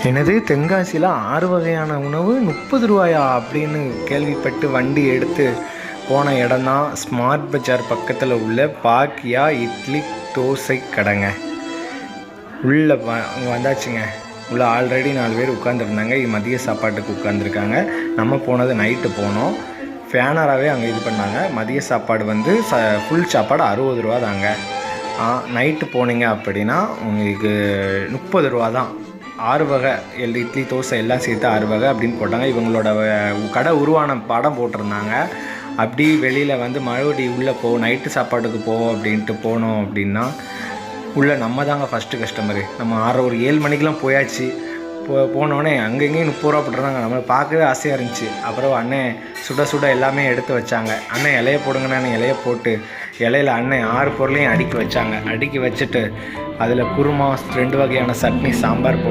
எனது தென்காசியில் 6 வகையான உணவு 30 ரூபாயா அப்படின்னு கேள்விப்பட்டு வண்டி எடுத்து போன இடம் தான் ஸ்மார்ட் பஜார் பக்கத்தில் உள்ள பாக்கியா இட்லி தோசை கடைங்க. உள்ளே வந்தாச்சுங்க. உள்ளே ஆல்ரெடி 4 பேர் உட்காந்துருந்தாங்க. மதிய சாப்பாட்டுக்கு உட்காந்துருக்காங்க. நம்ம போனது நைட்டு போனோம். ஃபேனராகவே அங்கே இது பண்ணாங்க. மதிய சாப்பாடு வந்து ஃபுல் சாப்பாடு 60 ரூபா தாங்க. நைட்டு போனீங்க அப்படின்னா உங்களுக்கு 30 ரூபா தான். 6 வகை இட்லி தோசை எல்லாம் சேர்த்து 6 வகை அப்படின்னு போட்டாங்க. இவங்களோட கடை உருவான படம் போட்டிருந்தாங்க. அப்படி வெளியில் வந்து மறுபடி உள்ளே நைட்டு சாப்பாட்டுக்கு போவோம் அப்படின்ட்டு போனோம் அப்படின்னா உள்ளே நம்ம தாங்க ஃபஸ்ட்டு கஸ்டமரு. நம்ம ஒரு 7 மணிக்கெலாம் போயாச்சு. போனோடனே அங்கங்கேயும் 30 ரூபா போட்டுருந்தாங்க. நம்மளை பார்க்கவே ஆசையாக இருந்துச்சு. அப்புறம் அண்ணன் சுட சுட எல்லாமே எடுத்து வச்சாங்க. அண்ணன் இலையை போடுங்கண்ணே, இலையை போட்டு இலையில் அண்ணன் 6 பொருளையும் அடுக்கி வச்சாங்க. அடுக்கி வச்சுட்டு அதில் குருமா, 2 வகையான சட்னி, சாம்பார் போட்டு